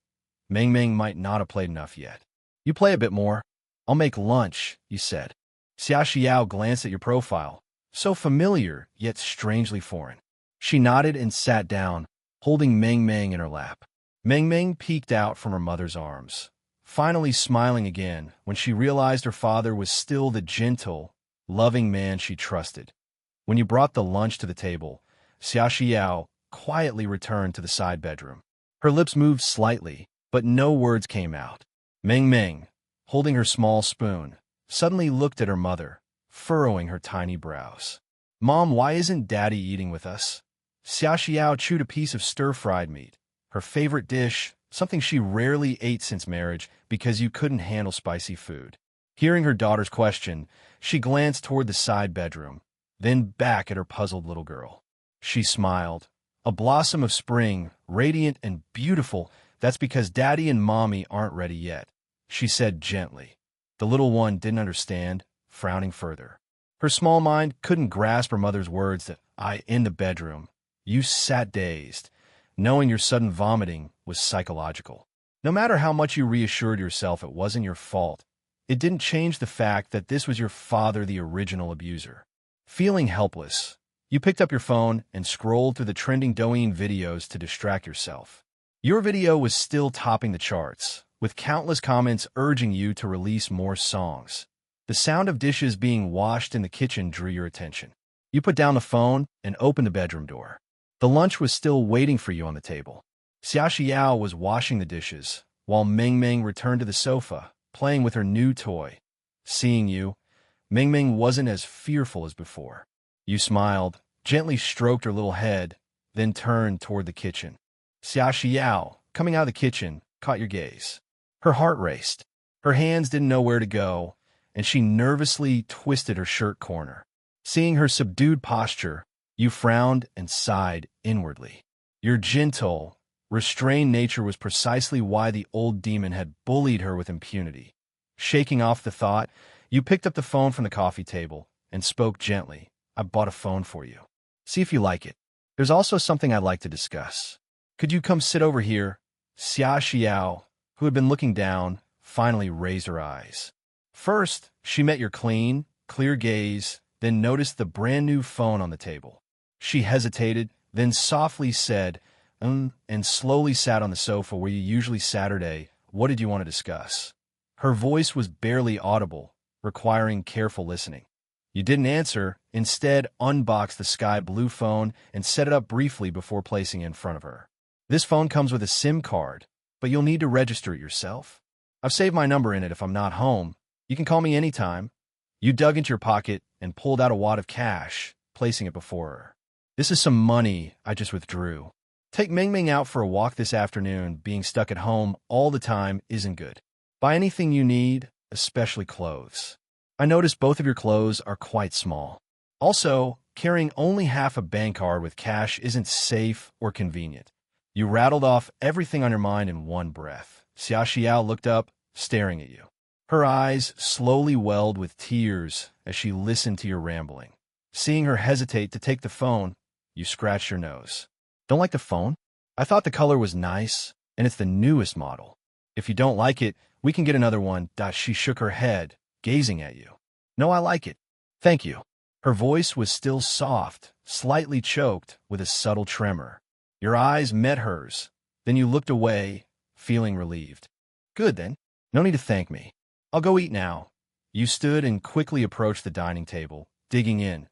Meng Meng might not have played enough yet. You play a bit more. I'll make lunch, you said. Xia Xiao glanced at your profile, so familiar yet strangely foreign. She nodded and sat down, holding Meng Meng in her lap. Meng Meng peeked out from her mother's arms, finally smiling again when she realized her father was still the gentle, loving man she trusted. When you brought the lunch to the table, Xia Xiao quietly returned to the side bedroom. Her lips moved slightly, but no words came out. Meng Meng, holding her small spoon, suddenly looked at her mother, furrowing her tiny brows. Mom, why isn't Daddy eating with us? Xia Xiao chewed a piece of stir-fried meat, her favorite dish, something she rarely ate since marriage because you couldn't handle spicy food. Hearing her daughter's question, she glanced toward the side bedroom, then back at her puzzled little girl. She smiled. A blossom of spring, radiant and beautiful. That's because Daddy and Mommy aren't ready yet, she said gently. The little one didn't understand, frowning further. Her small mind couldn't grasp her mother's words that in the bedroom. You sat dazed, knowing your sudden vomiting was psychological. No matter how much you reassured yourself it wasn't your fault, it didn't change the fact that this was your father, the original abuser. Feeling helpless, you picked up your phone and scrolled through the trending Douyin videos to distract yourself. Your video was still topping the charts, with countless comments urging you to release more songs. The sound of dishes being washed in the kitchen drew your attention. You put down the phone and opened the bedroom door. The lunch was still waiting for you on the table. Xia Xiao was washing the dishes, while Meng Meng returned to the sofa, playing with her new toy. Seeing you, Meng Meng wasn't as fearful as before. You smiled, gently stroked her little head, then turned toward the kitchen. Xia Xiao, coming out of the kitchen, caught your gaze. Her heart raced. Her hands didn't know where to go, and she nervously twisted her shirt corner. Seeing her subdued posture, you frowned and sighed inwardly. Your gentle, restrained nature was precisely why the old demon had bullied her with impunity. Shaking off the thought, you picked up the phone from the coffee table and spoke gently. I bought a phone for you. See if you like it. There's also something I'd like to discuss. Could you come sit over here? Xia Xiao, who had been looking down, finally raised her eyes. First, she met your clean, clear gaze, then noticed the brand-new phone on the table. She hesitated, then softly said, and slowly sat on the sofa where you usually Saturday. What did you want to discuss? Her voice was barely audible, requiring careful listening. You didn't answer, instead unboxed the sky blue phone and set it up briefly before placing it in front of her. This phone comes with a SIM card, but you'll need to register it yourself. I've saved my number in it if I'm not home. You can call me anytime. You dug into your pocket and pulled out a wad of cash, placing it before her. This is some money I just withdrew. Take Meng Meng out for a walk this afternoon. Being stuck at home all the time isn't good. Buy anything you need, especially clothes. I noticed both of your clothes are quite small. Also, carrying only half a bank card with cash isn't safe or convenient. You rattled off everything on your mind in one breath. Xia Xiao looked up, staring at you. Her eyes slowly welled with tears as she listened to your rambling. Seeing her hesitate to take the phone, you scratched your nose. Don't like the phone? I thought the color was nice, and it's the newest model. If you don't like it, we can get another one. She shook her head, gazing at you. No, I like it. Thank you. Her voice was still soft, slightly choked with a subtle tremor. Your eyes met hers. Then you looked away, feeling relieved. Good then. No need to thank me. I'll go eat now. You stood and quickly approached the dining table, digging in.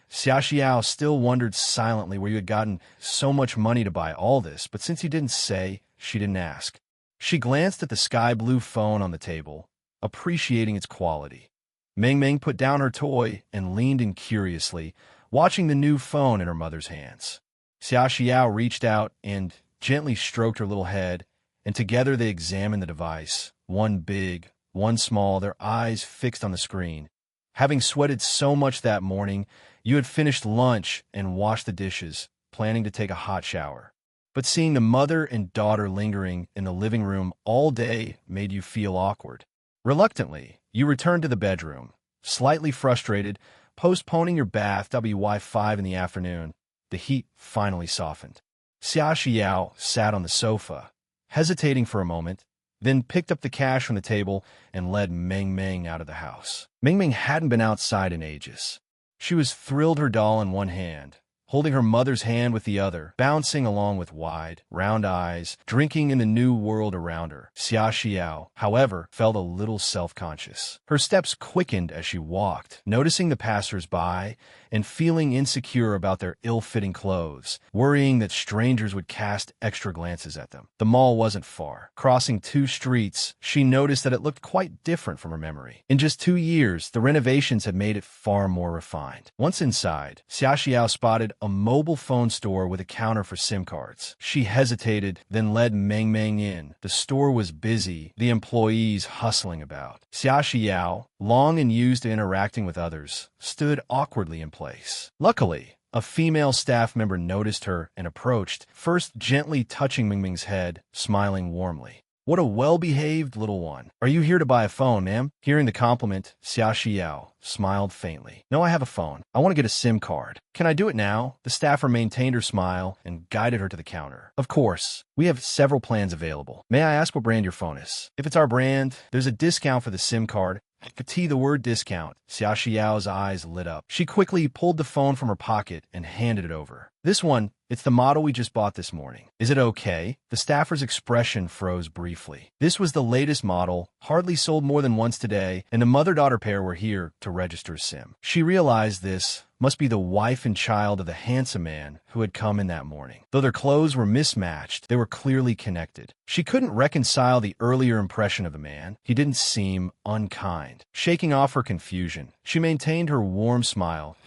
Xia Xiao still wondered silently where you had gotten so much money to buy all this, but since you didn't say, she didn't ask. She glanced at the sky-blue phone on the table, appreciating its quality. Ming Ming put down her toy and leaned in curiously, watching the new phone in her mother's hands. Xia Xiao reached out and gently stroked her little head, and together they examined the device, one big, one small, their eyes fixed on the screen. Having sweated so much that morning, you had finished lunch and washed the dishes, planning to take a hot shower. But seeing the mother and daughter lingering in the living room all day made you feel awkward. Reluctantly, you returned to the bedroom, slightly frustrated, postponing your bath WY5 in the afternoon. The heat finally softened. Xia Xiao sat on the sofa, hesitating for a moment, then picked up the cash from the table and led Ming Ming out of the house. Ming Ming hadn't been outside in ages. She was thrilled, her doll in one hand, holding her mother's hand with the other, bouncing along with wide, round eyes, drinking in the new world around her. Xia Xiao, however, felt a little self-conscious. Her steps quickened as she walked, noticing the passers-by and feeling insecure about their ill-fitting clothes, worrying that strangers would cast extra glances at them. The mall wasn't far. Crossing 2 streets, she noticed that it looked quite different from her memory. In just 2 years, the renovations had made it far more refined. Once inside, Xia Xiao spotted a mobile phone store with a counter for SIM cards. She hesitated, then led Meng Meng in. The store was busy, the employees hustling about. Xia Xiao, long and used to interacting with others, stood awkwardly in place. Luckily, a female staff member noticed her and approached, first gently touching Ming Ming's head, smiling warmly. What a well-behaved little one. Are you here to buy a phone, ma'am? Hearing the compliment, Xia Xiao smiled faintly. No, I have a phone. I want to get a SIM card. Can I do it now? The staffer maintained her smile and guided her to the counter. Of course. We have several plans available. May I ask what brand your phone is? If it's our brand, there's a discount for the SIM card. The word discount. Xia Xiao's eyes lit up. She quickly pulled the phone from her pocket and handed it over. This one, it's the model we just bought this morning. Is it okay? The staffer's expression froze briefly. This was the latest model, hardly sold more than once today, and the mother-daughter pair were here to register SIM. She realized this must be the wife and child of the handsome man who had come in that morning. Though their clothes were mismatched, they were clearly connected. She couldn't reconcile the earlier impression of the man. He didn't seem unkind. Shaking off her confusion, she maintained her warm smile.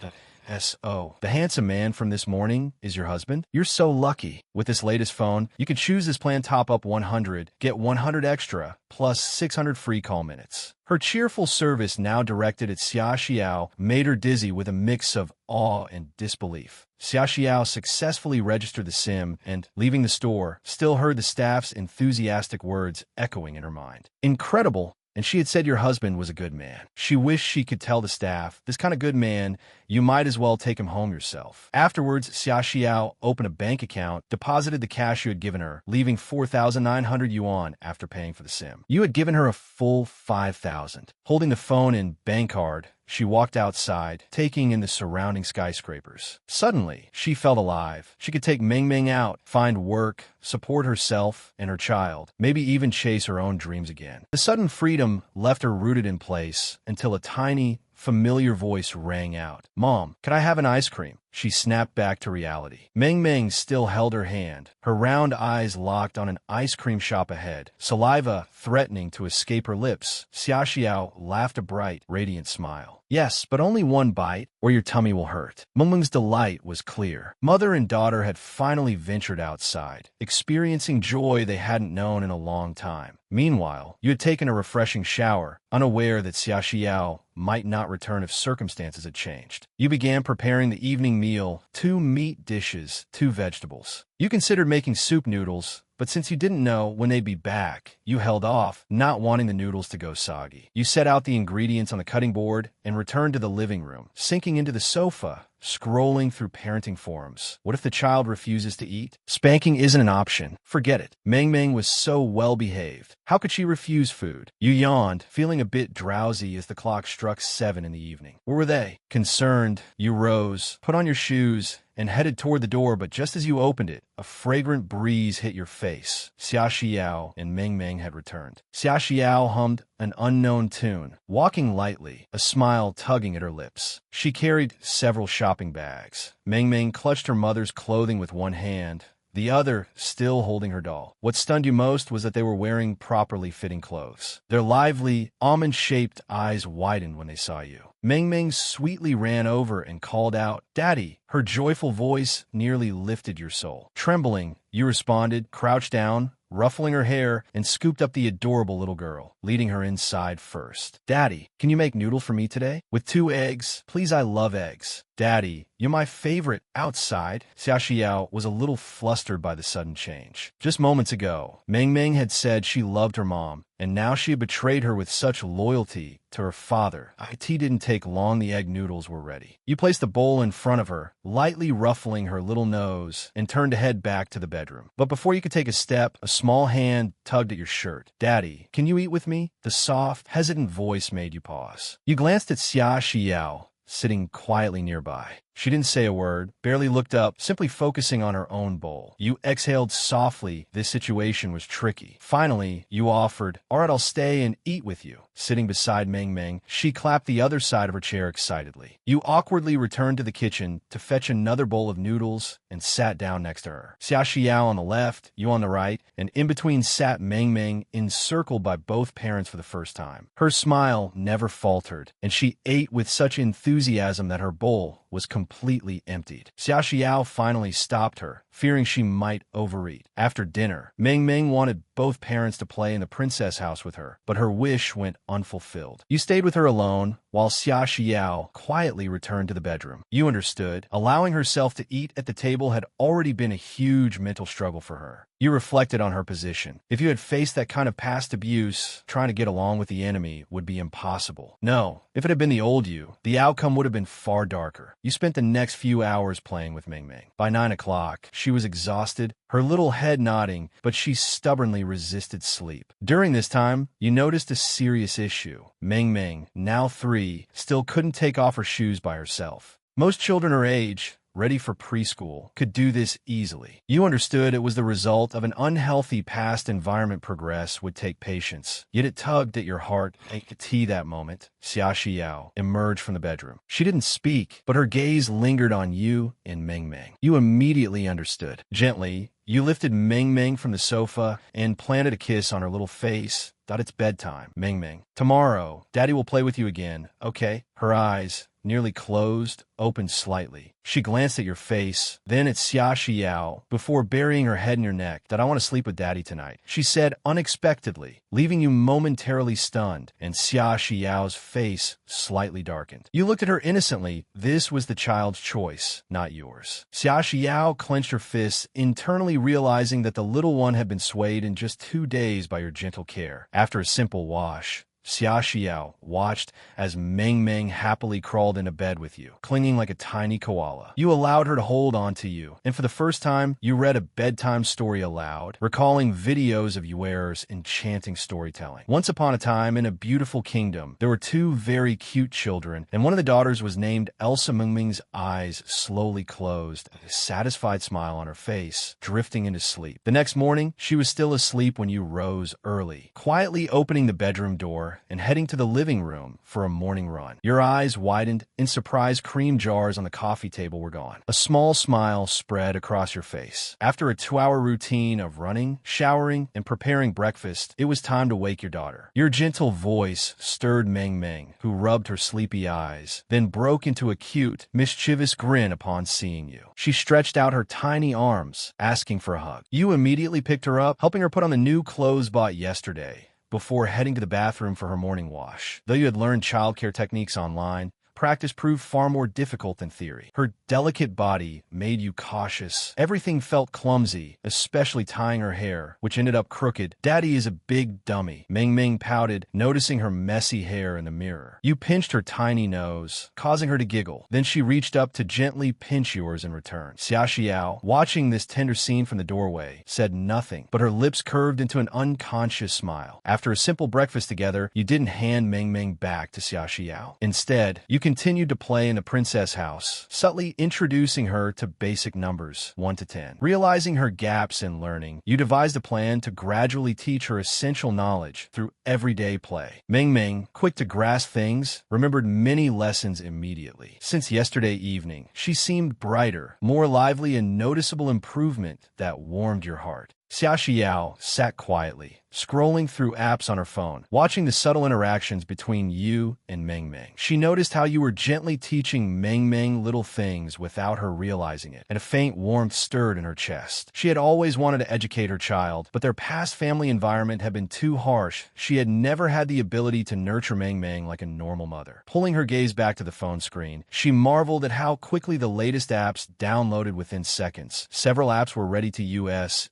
S.O. The handsome man from this morning is your husband? You're so lucky. With this latest phone, you can choose this plan top up 100, get 100 extra, plus 600 free call minutes. Her cheerful service, now directed at Xia Xiao, made her dizzy with a mix of awe and disbelief. Xia Xiao successfully registered the SIM and, leaving the store, still heard the staff's enthusiastic words echoing in her mind. Incredible! And she had said your husband was a good man. She wished she could tell the staff, this kind of good man, you might as well take him home yourself. Afterwards, Xia Xiao opened a bank account, deposited the cash you had given her, leaving 4,900 yuan after paying for the SIM. You had given her a full 5,000. Holding the phone and bank card, she walked outside, taking in the surrounding skyscrapers. Suddenly, she felt alive. She could take Ming Ming out, find work, support herself and her child, maybe even chase her own dreams again. The sudden freedom left her rooted in place until a tiny, familiar voice rang out. Mom, can I have an ice cream? She snapped back to reality. Ming Ming still held her hand, her round eyes locked on an ice cream shop ahead, saliva threatening to escape her lips. Xia Xiao laughed a bright, radiant smile. Yes, but only one bite, or your tummy will hurt. Ming Ming's delight was clear. Mother and daughter had finally ventured outside, experiencing joy they hadn't known in a long time. Meanwhile, you had taken a refreshing shower, unaware that Xia Xiao might not return if circumstances had changed. You began preparing the evening meal, 2 meat dishes, 2 vegetables. You considered making soup noodles, but since you didn't know when they'd be back, you held off, not wanting the noodles to go soggy. You set out the ingredients on the cutting board and returned to the living room, sinking into the sofa, scrolling through parenting forums. What if the child refuses to eat? Spanking isn't an option. Forget it. Meng Meng was so well behaved. How could she refuse food? You yawned, feeling a bit drowsy as the clock struck 7 in the evening. Where were they? Concerned, you rose, put on your shoes, and headed toward the door, but just as you opened it, a fragrant breeze hit your face. Xia Xiao and Meng Meng had returned. Xia Xiao hummed an unknown tune, walking lightly, a smile tugging at her lips. She carried several shopping bags. Meng Meng clutched her mother's clothing with one hand, the other still holding her doll. What stunned you most was that they were wearing properly fitting clothes. Their lively, almond-shaped eyes widened when they saw you. Meng Meng sweetly ran over and called out, "Daddy!" Her joyful voice nearly lifted your soul. Trembling, you responded, crouched down, ruffling her hair, and scooped up the adorable little girl, leading her inside first. "Daddy, can you make noodle for me today? With 2 eggs? Please, I love eggs." "Daddy, you're my favorite outside." Xia Xiao was a little flustered by the sudden change. Just moments ago, Meng Meng had said she loved her mom, and now she had betrayed her with such loyalty to her father. It didn't take long, the egg noodles were ready. You placed the bowl in front of her, lightly ruffling her little nose, and turned to head back to the bedroom. But before you could take a step, a small hand tugged at your shirt. "Daddy, can you eat with me?" The soft, hesitant voice made you pause. You glanced at Xia Xiao, sitting quietly nearby. She didn't say a word, barely looked up, simply focusing on her own bowl. You exhaled softly. This situation was tricky. Finally, you offered, "All right, I'll stay and eat with you." Sitting beside Meng Meng, she clapped the other side of her chair excitedly. You awkwardly returned to the kitchen to fetch another bowl of noodles and sat down next to her. Xia Xiao on the left, you on the right, and in between sat Meng Meng, encircled by both parents for the first time. Her smile never faltered, and she ate with such enthusiasm that her bowl was completely emptied. Xia Xiao finally stopped her, fearing she might overeat. After dinner, Meng Meng wanted both parents to play in the princess house with her, but her wish went unfulfilled. You stayed with her alone, while Xia Xiao quietly returned to the bedroom. You understood. Allowing herself to eat at the table had already been a huge mental struggle for her. You reflected on her position. If you had faced that kind of past abuse, trying to get along with the enemy would be impossible. No, if it had been the old you, the outcome would have been far darker. You spent the next few hours playing with Meng Meng. By 9 o'clock, she was exhausted, her little head nodding, but she stubbornly resisted sleep. During this time, you noticed a serious issue. Meng Meng, now 3, still couldn't take off her shoes by herself. Most children her age, ready for preschool, could do this easily. You understood it was the result of an unhealthy past environment. Progress would take patience. Yet it tugged at your heart. At tea that moment, Xia Xiao emerged from the bedroom. She didn't speak, but her gaze lingered on you and Meng Meng. You immediately understood. Gently, you lifted Meng Meng from the sofa and planted a kiss on her little face. "It's bedtime, Meng Meng. Tomorrow, Daddy will play with you again, okay?" Her eyes, nearly closed, opened slightly. She glanced at your face, then at Xia Xiao, before burying her head in your neck. "I want to sleep with Daddy tonight," she said unexpectedly, leaving you momentarily stunned, and Xia Xiao's face slightly darkened. You looked at her innocently. This was the child's choice, not yours. Xia Xiao clenched her fists, internally realizing that the little one had been swayed in just 2 days by your gentle care. After a simple wash, Xia Xiao watched as Meng Meng happily crawled into bed with you, clinging like a tiny koala. You allowed her to hold on to you, and for the first time, you read a bedtime story aloud, recalling videos of Yuer's enchanting storytelling. Once upon a time, in a beautiful kingdom, there were 2 very cute children, and one of the daughters was named Elsa. Meng Meng's eyes slowly closed, a satisfied smile on her face, drifting into sleep. The next morning, she was still asleep when you rose early, quietly opening the bedroom door and heading to the living room for a morning run. Your eyes widened. In surprise, cream jars on the coffee table were gone. A small smile spread across your face. After a 2-hour routine of running, showering, and preparing breakfast, it was time to wake your daughter. Your gentle voice stirred Meng Meng, who rubbed her sleepy eyes, then broke into a cute, mischievous grin upon seeing you. She stretched out her tiny arms, asking for a hug. You immediately picked her up, helping her put on the new clothes bought yesterday, before heading to the bathroom for her morning wash. Though you had learned childcare techniques online, practice proved far more difficult than theory. Her delicate body made you cautious. Everything felt clumsy, especially tying her hair, which ended up crooked. Daddy is a big dummy. Ming Ming pouted, noticing her messy hair in the mirror. You pinched her tiny nose, causing her to giggle. Then she reached up to gently pinch yours in return. Xia Xiao, watching this tender scene from the doorway, said nothing, but her lips curved into an unconscious smile. After a simple breakfast together, you didn't hand Ming Ming back to Xia Xiao. Instead, you continued to play in the princess house, subtly introducing her to basic numbers, 1 to 10. Realizing her gaps in learning, you devised a plan to gradually teach her essential knowledge through everyday play. Ming Ming, quick to grasp things, remembered many lessons immediately. Since yesterday evening, she seemed brighter, more lively, and noticeable improvement that warmed your heart. Xia Xiao sat quietly, scrolling through apps on her phone, watching the subtle interactions between you and Ming Ming. She noticed how you were gently teaching Ming Ming little things without her realizing it, and a faint warmth stirred in her chest. She had always wanted to educate her child, but their past family environment had been too harsh. She had never had the ability to nurture Ming Ming like a normal mother. Pulling her gaze back to the phone screen, she marveled at how quickly the latest apps downloaded within seconds. Several apps were ready to use.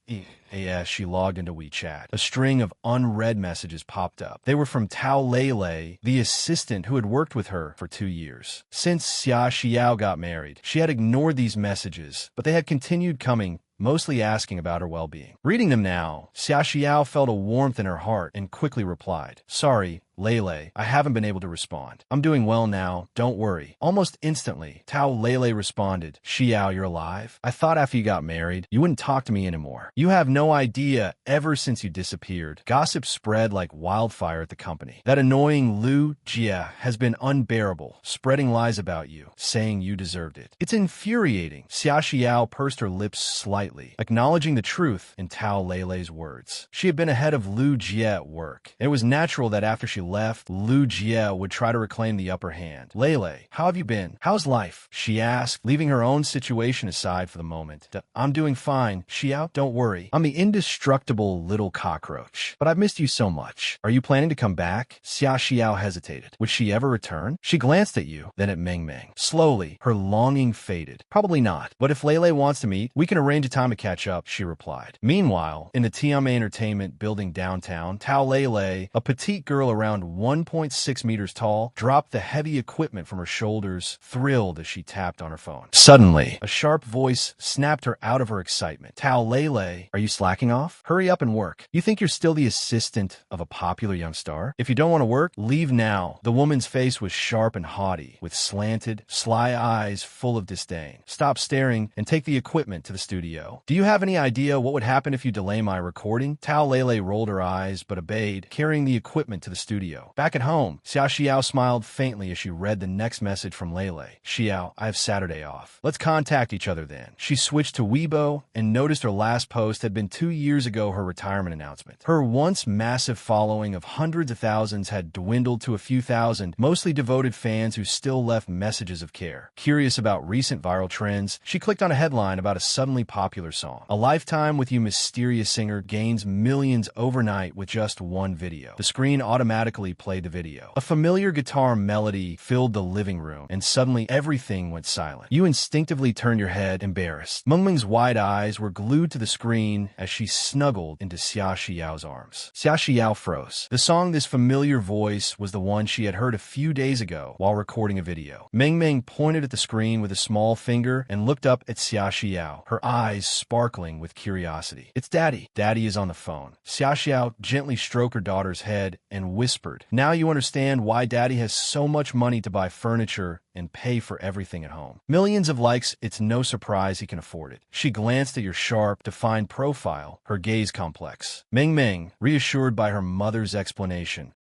As she logged into WeChat, a string of unread messages popped up. They were from Tao Lei, the assistant who had worked with her for 2 years. Since Xia Xiao got married, she had ignored these messages, but they had continued coming, mostly asking about her well-being. Reading them now, Xia Xiao felt a warmth in her heart and quickly replied, "Sorry, Lele, I haven't been able to respond. I'm doing well now, don't worry." Almost instantly, Tao Lele responded, "Xiao, you're alive? I thought after you got married, you wouldn't talk to me anymore. You have no idea, ever since you disappeared, gossip spread like wildfire at the company. That annoying Lu Jia has been unbearable, spreading lies about you, saying you deserved it. It's infuriating." Xia Xiao pursed her lips slightly, acknowledging the truth in Tao Lele's words. She had been ahead of Lu Jia at work. It was natural that after she left, Lu Jia would try to reclaim the upper hand. "Lele, how have you been? How's life?" she asked, leaving her own situation aside for the moment. "I'm doing fine, Xiao, don't worry. I'm the indestructible little cockroach. But I've missed you so much. Are you planning to come back?" Xia Xiao hesitated. Would she ever return? She glanced at you, then at Ming Ming. Slowly, her longing faded. "Probably not, but if Lele wants to meet, we can arrange a time to catch up," she replied. Meanwhile, in the Tiame Entertainment building downtown, Tao Lele, a petite girl around 1.6 meters tall, dropped the heavy equipment from her shoulders, thrilled as she tapped on her phone. Suddenly, a sharp voice snapped her out of her excitement. "Tao Lele, are you slacking off? Hurry up and work. You think you're still the assistant of a popular young star? If you don't want to work, leave now." The woman's face was sharp and haughty, with slanted, sly eyes full of disdain. "Stop staring and take the equipment to the studio. Do you have any idea what would happen if you delay my recording?" Tao Lele rolled her eyes, but obeyed, carrying the equipment to the studio. Back at home, Xia Xiao smiled faintly as she read the next message from Lele. "Xiao, I have Saturday off. Let's contact each other then." She switched to Weibo and noticed her last post had been 2 years ago, her retirement announcement. Her once massive following of hundreds of thousands had dwindled to a few thousand, mostly devoted fans who still left messages of care. Curious about recent viral trends, she clicked on a headline about a suddenly popular song. "A Lifetime with You Mysterious Singer gains millions overnight with just one video." The screen automatically played the video. A familiar guitar melody filled the living room, and suddenly everything went silent. You instinctively turned your head, embarrassed. Ming Ming's wide eyes were glued to the screen as she snuggled into Xia Xiao's arms. Xia Xiao froze. The song, this familiar voice, was the one she had heard a few days ago while recording a video. Ming Ming pointed at the screen with a small finger and looked up at Xia Xiao, her eyes sparkling with curiosity. "It's Daddy. Daddy is on the phone." Xia Xiao gently stroked her daughter's head and whispered, "Now you understand why Daddy has so much money to buy furniture and pay for everything at home. Millions of likes, it's no surprise he can afford it." She glanced at your sharp, defined profile, her gaze complex. Ming Ming, reassured by her mother's explanation,